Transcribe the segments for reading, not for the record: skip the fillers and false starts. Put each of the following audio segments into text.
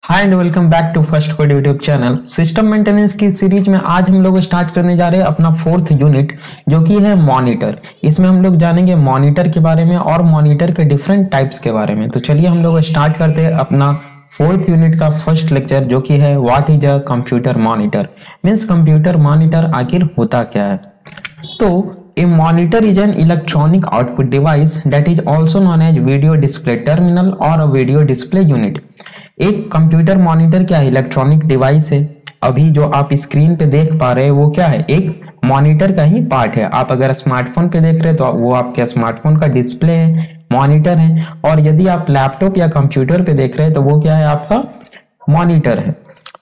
Hi and welcome back to first code YouTube channel. System maintenance की series में आज हम लोग स्टार्ट करने जा रहे हैं अपना फोर्थ यूनिट जो कि है मॉनिटर। इसमें हम लोग जानेंगे मॉनिटर के बारे में और मॉनिटर के डिफरेंट टाइप्स के बारे में। तो चलिए हम लोग स्टार्ट करते हैं अपना फोर्थ यूनिट का फर्स्ट लेक्चर जो कि है what is a computer monitor. Means computer monitor आखिर होता क्या है। तो a monitor is an electronic output device that is also known as video display terminal or a video display unit। एक कंप्यूटर मॉनिटर क्या है? इलेक्ट्रॉनिक डिवाइस है। अभी जो आप स्क्रीन पे देख पा रहे हैं वो क्या है? एक मॉनिटर का ही पार्ट है। आप अगर स्मार्टफोन पे देख रहे हैं तो वो आपके स्मार्टफोन का डिस्प्ले है, मॉनिटर है। और यदि आप लैपटॉप या कंप्यूटर पे देख रहे हैं तो वो क्या है? आपका मॉनिटर है।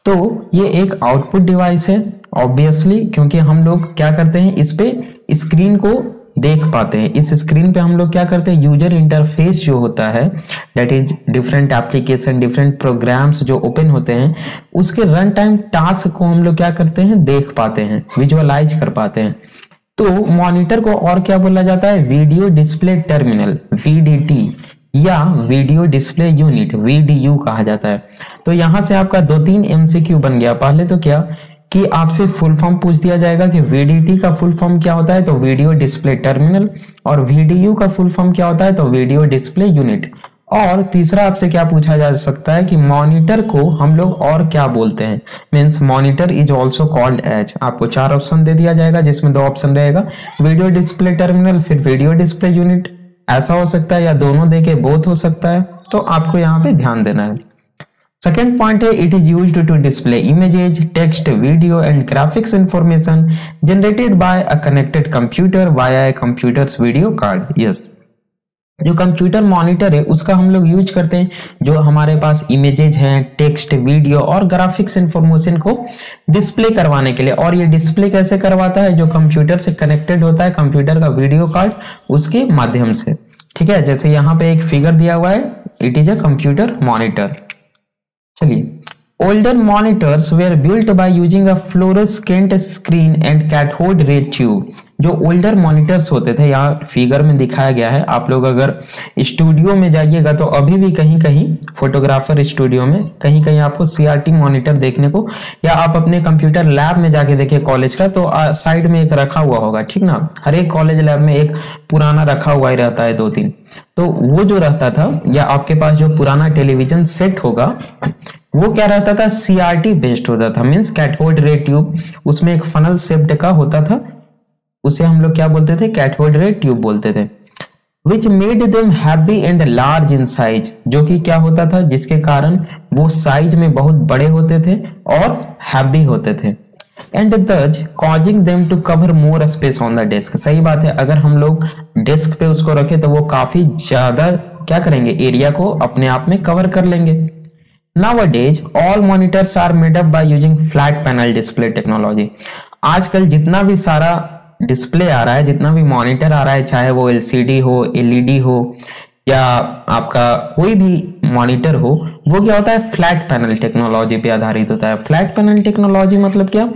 तो ये एक आउटपुट डिवाइस है ऑब्वियसली, क्योंकि हम लोग क्या करते हैं, इस पे स्क्रीन को देख पाते हैं। इस स्क्रीन पे हम लोग क्या करते हैं, यूजर इंटरफेस जो होता है that is different application, different programs जो ओपन होते हैं उसके रन टाइम टास्क को हम लोग क्या करते हैं, देख पाते हैं, विजुअलाइज कर पाते हैं। तो मॉनिटर को और क्या बोला जाता है? वीडियो डिस्प्ले टर्मिनल, वीडीटी, या वीडियो डिस्प्ले यूनिट, वीडीयू कहा जाता है। तो यहां से आपका 2-3 एमसीक्यू बन गया। पहले तो क्या कि आपसे फुल फॉर्म पूछ दिया जाएगा कि वीडीटी का फुल फॉर्म क्या होता है, तो वीडियो डिस्प्ले टर्मिनल, और वीडीयू का फुल फॉर्म क्या होता है, तो वीडियो डिस्प्ले यूनिट। और तीसरा आपसे क्या पूछा जा सकता है कि मॉनिटर को हम लोग और क्या बोलते हैं। Means monitor is also called as. आपको 4 ऑप्शन दे दिया जाएगा जिसमें 2 ऑप्शन रहेगा, वीडियो डिस्प्ले टर्मिनल फिर वीडियो डिस्प्ले यूनिट। ऐसा हो सकता है या दोनों देके बोथ हो सकता है, तो आपको यहाँ पे ध्यान देना है। सेकेंड पॉइंट है it is used to display images, text, video and graphics information generated by a connected computer via a computer's video card. Yes, जो कंप्यूटर मॉनिटर है उसका हम लोग यूज करते हैं जो हमारे पास इमेजेज हैं, टेक्स्ट, वीडियो और ग्राफिक्स इंफॉर्मेशन को डिस्प्ले करवाने के लिए। और ये डिस्प्ले कैसे करवाता है? जो कंप्यूटर से कनेक्टेड होता है, कंप्यूटर का वीडियो कार्ड, उसके माध्यम से। ठीक है, जैसे यहाँ पे एक फिगर दिया हुआ है, it is a computer monitor. चलिए, older monitors were built by using a fluorescent screen and cathode ray tube। जो ओल्डर मॉनिटर्स होते थे, यहाँ फिगर में दिखाया गया है। आप लोग अगर स्टूडियो में जाइएगा तो अभी भी कहीं कहीं फोटोग्राफर स्टूडियो में कहीं कहीं आपको सीआरटी मॉनिटर देखने को, या आप अपने कंप्यूटर लैब में जाके देखिए कॉलेज का, तो साइड में एक रखा हुआ होगा। ठीक ना, हर एक कॉलेज लैब में एक पुराना रखा हुआ ही रहता है, 2-3। तो वो जो रहता था, या आपके पास जो पुराना टेलीविजन सेट होगा वो क्या रहता था? सीआरटी बेस्ड होता था। मीन्स कैथोड रे ट्यूब, उसमें एक फनल शेप्ड का होता था, उसे हम लोग क्या बोलते थे? कैथोड रे ट्यूब बोलते थे। Which made them heavy and large in size, जो कि क्या होता था, जिसके कारण वो साइज में बहुत बड़े होते थे और हैवी होते थे। And thus causing them to cover more space on the desk. सही बात है, अगर हम लोग डेस्क पे उसको रखे तो वो काफी ज्यादा क्या करेंगे, एरिया को अपने आप में कवर कर लेंगे। Nowadays, all monitors are made up by using flat panel display technology। आजकल जितना भी सारा डिस्प्ले आ रहा है, जितना भी मॉनिटर आ रहा है, चाहे वो एलसीडी हो, एलईडी हो, या आपका कोई भी मॉनिटर हो, वो क्या होता है? फ्लैट पैनल टेक्नोलॉजी पे आधारित होता है। फ्लैट पैनल टेक्नोलॉजी मतलब क्या?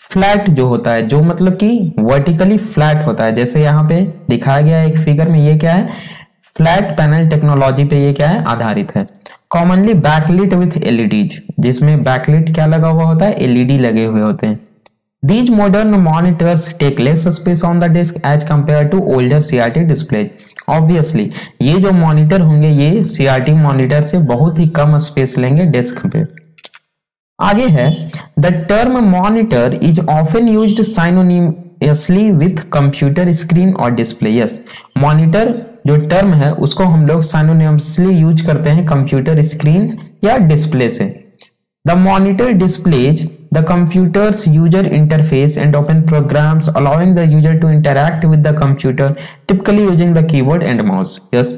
फ्लैट जो होता है, जो मतलब कि वर्टिकली फ्लैट होता है। जैसे यहाँ पे दिखाया गया है एक फिगर में, ये क्या है? फ्लैट पैनल टेक्नोलॉजी पे ये क्या है? आधारित है। कॉमनली बैकलिट विथ एलईडीज, जिसमें बैकलिट क्या लगा हुआ होता है? एलईडी लगे हुए होते हैं। These modern monitors take less space on the disk as compared to older CRT displays। Obviously, ये जो मॉनिटर होंगे ये CRT मॉनिटर से बहुत ही कम स्पेस लेंगे डेस्क पे। आगे है the term monitor is often used synonymously with computer screen or display। Yes, monitor जो टर्म है उसको हम लोग synonymously यूज करते हैं कंप्यूटर स्क्रीन या डिस्प्ले से। The monitor displays the computer's user interface and open programs allowing the user to interact with the computer, typically using the keyboard and mouse। Yes,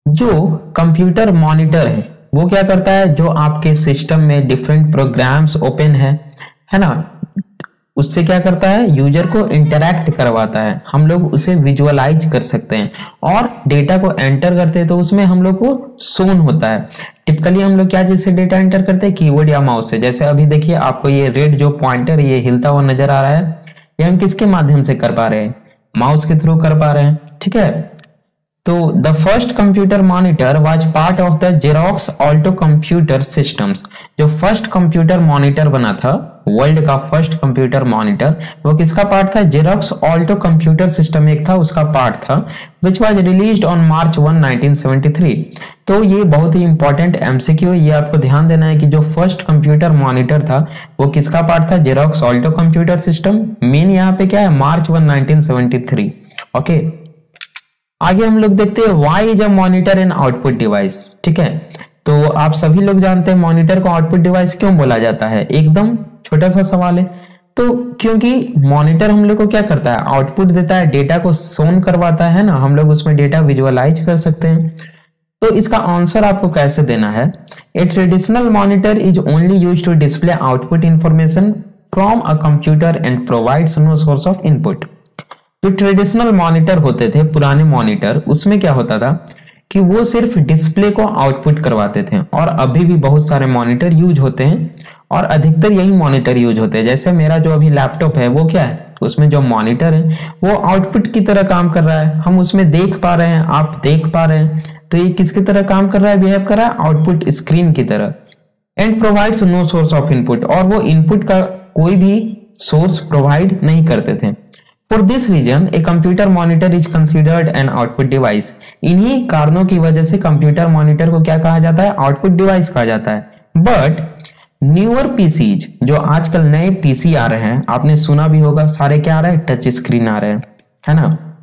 जो computer monitor है वो क्या करता है? जो आपके सिस्टम में डिफरेंट प्रोग्राम्स ओपन है ना, उससे क्या करता है? यूजर को इंटरैक्ट करवाता है। हम लोग उसे विजुअलाइज कर सकते हैं और डेटा को एंटर करते हैं तो उसमें हम लोग को शोन होता है। टिपिकली हम लोग क्या जैसे डेटा एंटर करते हैं? कीबोर्ड या माउस से। जैसे अभी देखिए आपको ये रेड जो पॉइंटर ये हिलता हुआ नजर आ रहा है, ये हम किसके माध्यम से कर पा रहे हैं? माउस के थ्रू कर पा रहे हैं। ठीक है, तो the first computer monitor was part of the xerox Alto computer systems. जो फर्स्ट कंप्यूटर मॉनिटर बना था, वर्ल्ड का फर्स्ट कंप्यूटर मॉनिटर, वो किसका पार्ट था? जेरोक्स ऑल्टो कंप्यूटर सिस्टम एक था, उसका पार्ट था, which was released on March 1, 1973। तो ये बहुत ही इंपॉर्टेंट एमसीक्यू है, ये आपको ध्यान देना है कि जो फर्स्ट कंप्यूटर मॉनिटर था वो किसका पार्ट था? Xerox Alto computer system. Mean यहाँ पे क्या है? मार्च 1, 1973। ओके, आगे हम लोग देखते हैं why is a monitor an output device. ठीक है, तो आप सभी लोग जानते हैं मॉनिटर को आउटपुट डिवाइस क्यों बोला जाता है। एकदम छोटा सा सवाल है। तो क्योंकि मॉनिटर हम लोग को क्या करता है? आउटपुट देता है, डेटा को शोन करवाता है ना, हम लोग उसमें डेटा विजुअलाइज कर सकते हैं। तो इसका आंसर आपको कैसे देना है? A traditional monitor is only used to display output information from a computer and provides no source of input. जो ट्रेडिशनल मॉनिटर होते थे, पुराने मॉनिटर, उसमें क्या होता था कि वो सिर्फ डिस्प्ले को आउटपुट करवाते थे। और अभी भी बहुत सारे मॉनिटर यूज होते हैं और अधिकतर यही मॉनिटर यूज होते हैं। जैसे मेरा जो अभी लैपटॉप है वो क्या है, उसमें जो मॉनिटर है वो आउटपुट की तरह काम कर रहा है। हम उसमें देख पा रहे हैं, आप देख पा रहे हैं। तो ये किसकी तरह काम कर रहा है? बिहेव कर रहा है आउटपुट स्क्रीन की तरह। And provides no source of input, और वो इनपुट का कोई भी सोर्स प्रोवाइड नहीं करते थे। For this reason, a computer monitor is considered an output device. इन्हीं कारणों की वजह से कंप्यूटर मॉनिटर को क्या कहा जाता है? आउटपुट डिवाइस कहा जाता है। बट न्यूअर पीसीज, जो आजकल नए पीसी आ रहे हैं, आपने सुना भी होगा, सारे क्या आ रहे हैं? टच स्क्रीन आ रहे हैं, है ना।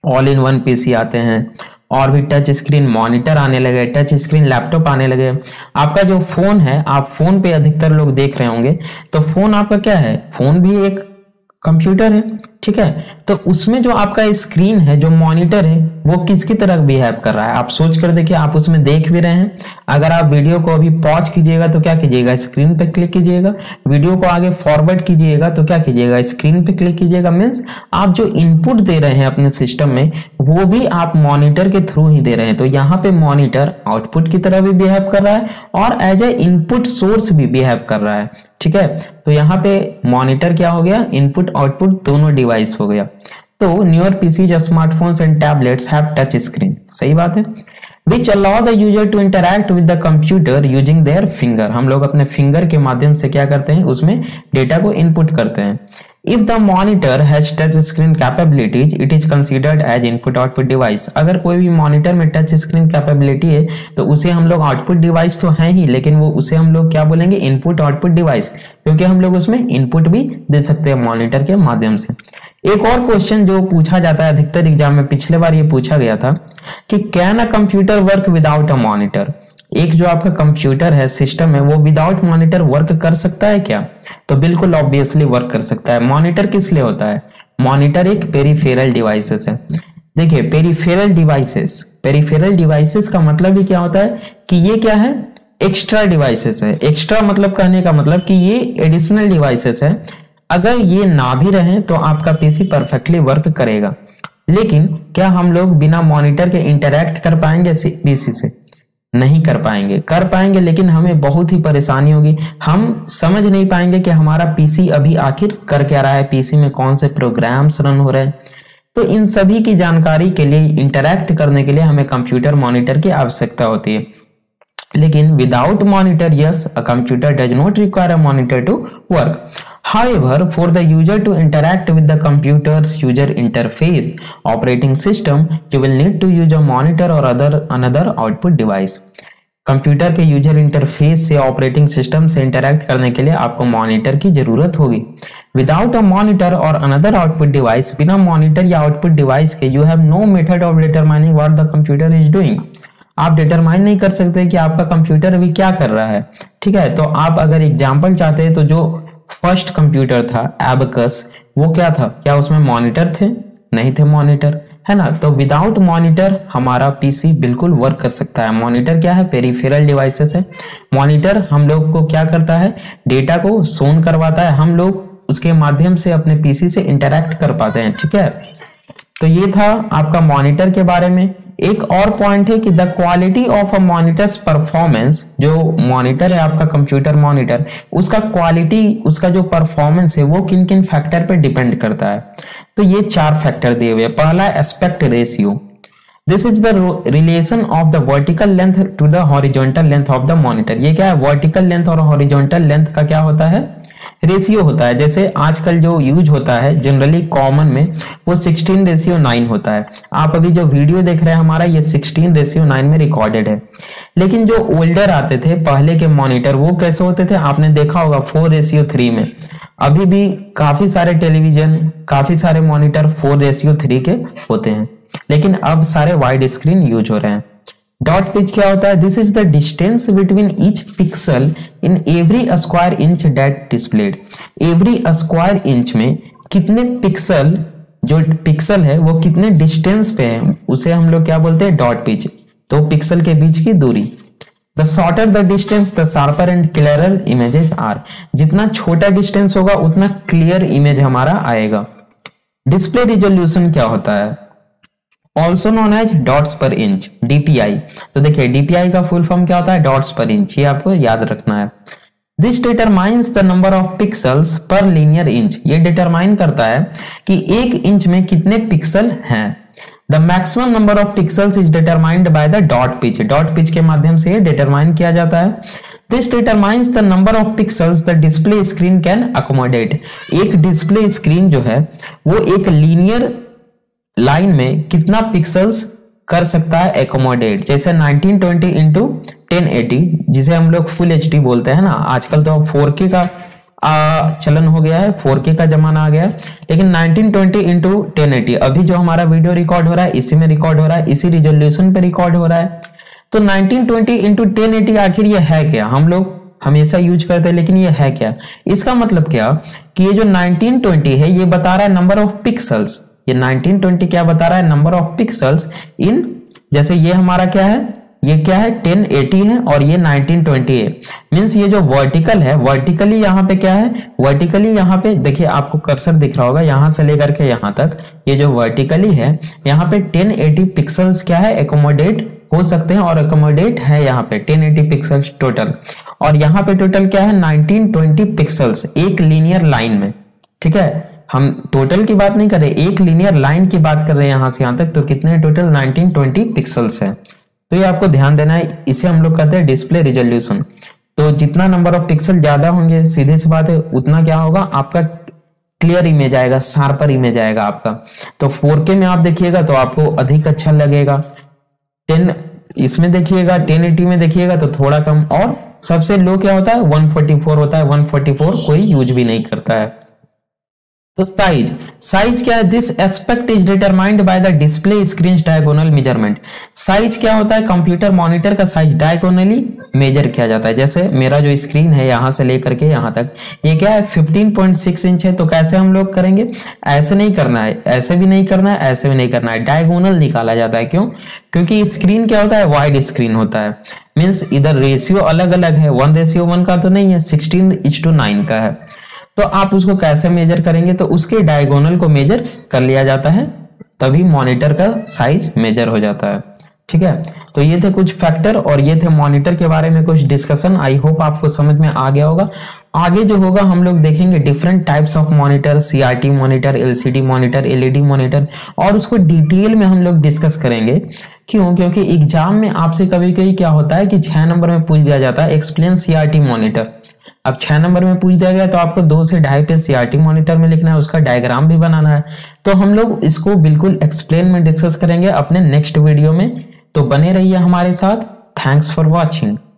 ऑल इन वन पीसी आते हैं, और भी टच स्क्रीन मॉनिटर आने लगे, टच स्क्रीन लैपटॉप आने लगे। आपका जो फोन है, आप फोन पे अधिकतर लोग देख रहे होंगे, तो फोन आपका क्या है? फोन भी एक कंप्यूटर है। ठीक है, तो उसमें जो आपका स्क्रीन है, जो मॉनिटर है, वो किसकी तरह बिहेव कर रहा है? आप सोच कर देखिए, आप उसमें देख भी रहे हैं। अगर आप वीडियो को अभी पॉज कीजिएगा तो क्या कीजिएगा? स्क्रीन पे क्लिक कीजिएगा। वीडियो को आगे फॉरवर्ड कीजिएगा तो क्या कीजिएगा? स्क्रीन पे क्लिक कीजिएगा। मीन्स आप जो इनपुट दे रहे हैं अपने सिस्टम में, वो भी आप मॉनिटर के थ्रू ही दे रहे हैं। तो यहाँ पे मॉनिटर आउटपुट की तरह भी बिहेव कर रहा है और एज ए इनपुट सोर्स भी बिहेव कर रहा है। ठीक है, तो यहाँ पे मॉनिटर क्या हो गया? इनपुट आउटपुट दोनों डिवाइस हो गया। तो newer PCs, smartphones and tablets have touch screen, सही बात है, which allow the user to interact with the computer using their finger। हम लोग अपने फिंगर के माध्यम से क्या करते हैं? उसमें डेटा को इनपुट करते हैं। If the monitor has touch screen capabilities, it is considered as input output device। अगर कोई भी मॉनिटर में टच स्क्रीन कैपेबिलिटी है तो उसे हम लोग आउटपुट डिवाइस तो है ही, लेकिन वो उसे हम लोग क्या बोलेंगे? इनपुट आउटपुट डिवाइस, क्योंकि हम लोग उसमें इनपुट भी दे सकते हैं मॉनिटर के माध्यम से। एक और क्वेश्चन जो पूछा जाता है अधिकतर एग्जाम में, पिछले बार ये पूछा गया था कि can a computer work without a monitor. एक जो आपका कंप्यूटर है, सिस्टम है, वो विदाउट मॉनिटर वर्क कर सकता है क्या? तो बिल्कुल ऑब्वियसली वर्क कर सकता है। मॉनिटर किस लिए होता है? मॉनिटर एक पेरिफेरल डिवाइसेस है। देखिए, पेरिफेरल डिवाइसेस का मतलब ही क्या होता है कि ये क्या है? एक्स्ट्रा डिवाइसेस है। एक्स्ट्रा मतलब कहने का मतलब कि ये एडिशनल डिवाइसेस है। अगर ये ना भी रहे तो आपका पीसी परफेक्टली वर्क करेगा। लेकिन क्या हम लोग बिना मॉनिटर के इंटरैक्ट कर पाएंगे पीसी से? नहीं कर पाएंगे। कर पाएंगे लेकिन हमें बहुत ही परेशानी होगी। हम समझ नहीं पाएंगे कि हमारा पीसी अभी आखिर कर क्या रहा है, पीसी में कौन से प्रोग्राम्स रन हो रहे हैं। तो इन सभी की जानकारी के लिए, इंटरैक्ट करने के लिए हमें कंप्यूटर मॉनिटर की आवश्यकता होती है। लेकिन without monitor, yes, a computer does not require a monitor to work. However, for the user to interact with the computer's user interface operating system, you will need to use a monitor or another output device। Computer के user interface से, operating system से interact करने के लिए आपको monitor की जरूरत होगी। Without a monitor or another output device, बिना मॉनिटर या आउटपुट डिवाइस के, you have no method of determining what the computer is doing. आप डिटरमाइन नहीं कर सकते कि आपका कंप्यूटर अभी क्या कर रहा है। ठीक है, तो आप अगर एग्जाम्पल चाहते हैं तो जो फर्स्ट कंप्यूटर था एबकस, वो क्या था? क्या उसमें मॉनिटर थे? नहीं थे मॉनिटर, है ना। तो विदाउट मॉनिटर हमारा पीसी बिल्कुल वर्क कर सकता है। मॉनिटर क्या है? पेरिफेरल डिवाइसेस है। मॉनिटर हम लोग को क्या करता है? डेटा को शोन करवाता है, हम लोग उसके माध्यम से अपने पीसी से इंटरैक्ट कर पाते हैं। ठीक है, तो ये था आपका मॉनिटर के बारे में। एक और पॉइंट है कि the quality of a monitors performance, जो मॉनिटर है आपका कंप्यूटर मॉनिटर, उसका क्वालिटी, उसका जो परफॉर्मेंस है वो किन किन फैक्टर पे डिपेंड करता है। तो ये 4 फैक्टर दिए हुए। पहला aspect ratio. This is the relation of the vertical length to the horizontal length of the monitor. ये क्या है, वर्टिकल लेंथ और हॉरिजॉन्टल लेंथ का क्या होता है, रेशियो होता है। जैसे आजकल जो यूज होता है जनरली कॉमन में वो 16:9 होता है। आप अभी जो वीडियो देख रहे हैं हमारा ये 16:9 में रिकॉर्डेड है। लेकिन जो ओल्डर आते थे पहले के मॉनिटर वो कैसे होते थे, आपने देखा होगा 4:3 में। अभी भी काफी सारे टेलीविजन, काफी सारे मॉनिटर 4:3 के होते हैं, लेकिन अब सारे वाइड स्क्रीन यूज हो रहे हैं। डॉट पिच क्या होता है, this is the distance between each pixel in every square inch that displayed. Every square inch में कितने पिक्सल, जो पिक्सल है वो कितने डिस्टेंस पे है, उसे हम लोग क्या बोलते हैं, डॉट पिच। तो पिक्सल के बीच की दूरी। The shorter the distance the sharper and clearer images are. जितना छोटा डिस्टेंस होगा उतना क्लियर इमेज हमारा आएगा। डिस्प्ले रिजोल्यूशन क्या होता है, ऑल्सो नोन एज डॉट्स पर इंच, DPI। तो देखिए DPI का फुल फॉर्म क्या होता है, डॉट्स पर इंच, ये आपको याद रखना है। This determines the number of pixels पर लीनियर इंच। ये डिटरमाइन करता है कि एक इंच में कितने पिक्सल हैं। The maximum number of pixels is determined by the dot pitch. Dot pitch के माध्यम से ये डिटरमाइन किया जाता है। This determines the number of pixels the display screen can accommodate. एक डिस्प्ले स्क्रीन जो है वो एक लीनियर लाइन में कितना पिक्सल्स कर सकता है एकोमोडेट। जैसे 1920 इंटू 1080 जिसे हम लोग फुल HD बोलते हैं ना। आजकल तो 4K का चलन हो गया है, 4K का जमाना आ गया है, लेकिन 1920 इंटू 1080 अभी जो हमारा वीडियो रिकॉर्ड हो रहा है इसी में रिकॉर्ड हो रहा है, इसी रिजोल्यूशन पे रिकॉर्ड हो रहा है। तो 1920 इंटू 1080 आखिर ये है क्या, हम लोग हमेशा यूज करते हैं, लेकिन ये है क्या। इसका मतलब क्या कि ये जो 1920 है ये बता रहा है नंबर ऑफ पिक्सल्स। ये 1920 क्या बता रहा है, नंबर ऑफ पिक्सल्स इन, जैसे ये हमारा क्या है, ये क्या है 1080 है और ये 1920 है। मींस ये जो वर्टिकल है, वर्टिकली यहाँ पे क्या है, वर्टिकली यहाँ पे देखिए आपको कर्सर दिख रहा होगा, यहाँ से लेकर के यहाँ तक ये जो वर्टिकली है यहाँ पे 1080 पिक्सल्स क्या है एकोमोडेट हो सकते हैं, और एकोमोडेट है यहाँ पे 1080 पिक्सल्स टोटल। और यहाँ पे टोटल क्या है 1920 पिक्सल्स एक लीनियर लाइन में। ठीक है, हम टोटल की बात नहीं कर रहे, एक लीनियर लाइन की बात कर रहे हैं यहाँ से यहाँ तक। तो कितने टोटल 1920 पिक्सल्स है। तो ये आपको ध्यान देना है, इसे हम लोग कहते हैं डिस्प्ले रिजोल्यूशन। तो जितना नंबर ऑफ पिक्सल ज्यादा होंगे सीधी सी बात है उतना क्या होगा, आपका क्लियर इमेज आएगा, शार्पर इमेज आएगा आपका। तो 4K में आप देखिएगा तो आपको अधिक अच्छा लगेगा, 10 इसमें देखिएगा 1080 में देखिएगा तो थोड़ा कम, और सबसे लो क्या होता है 144 होता है। 144 कोई यूज भी नहीं करता है। तो साइज क्या है, this aspect is determined by the display screen diagonal measurement. Size क्या होता है, कंप्यूटर मॉनिटर का साइज डायगोनली मेजर किया जाता है। जैसे मेरा जो स्क्रीन है यहां से लेकर के यहां तक ये क्या है 15.6 इंच है। तो कैसे हम लोग करेंगे, ऐसे नहीं करना है, ऐसे भी नहीं करना है, ऐसे भी नहीं करना है, डायगोनल निकाला जाता है। क्यों, क्योंकि स्क्रीन क्या होता है वाइड स्क्रीन होता है। मीन्स इधर रेशियो अलग अलग है, 1:1 का तो नहीं है, 16:9 का है। तो आप उसको कैसे मेजर करेंगे, तो उसके डायगोनल को मेजर कर लिया जाता है, तभी मॉनिटर का साइज मेजर हो जाता है। ठीक है, तो ये थे कुछ फैक्टर और ये थे मॉनिटर के बारे में कुछ डिस्कशन। आई होप आपको समझ में आ गया होगा। आगे जो होगा हम लोग देखेंगे different types of monitor, CRT monitor, LCD monitor, LED monitor, और उसको डिटेल में हम लोग डिस्कस करेंगे। क्यों, क्योंकि एग्जाम में आपसे कभी कभी क्या होता है कि 6 नंबर में पूछ दिया जाता है एक्सप्लेन CRT मॉनिटर। अब 6 नंबर में पूछ दिया गया तो आपको 2 से 2.5 पेज CRT मॉनिटर में लिखना है, उसका डायग्राम भी बनाना है। तो हम लोग इसको बिल्कुल एक्सप्लेन में डिस्कस करेंगे अपने नेक्स्ट वीडियो में। तो बने रहिए हमारे साथ। Thanks for watching.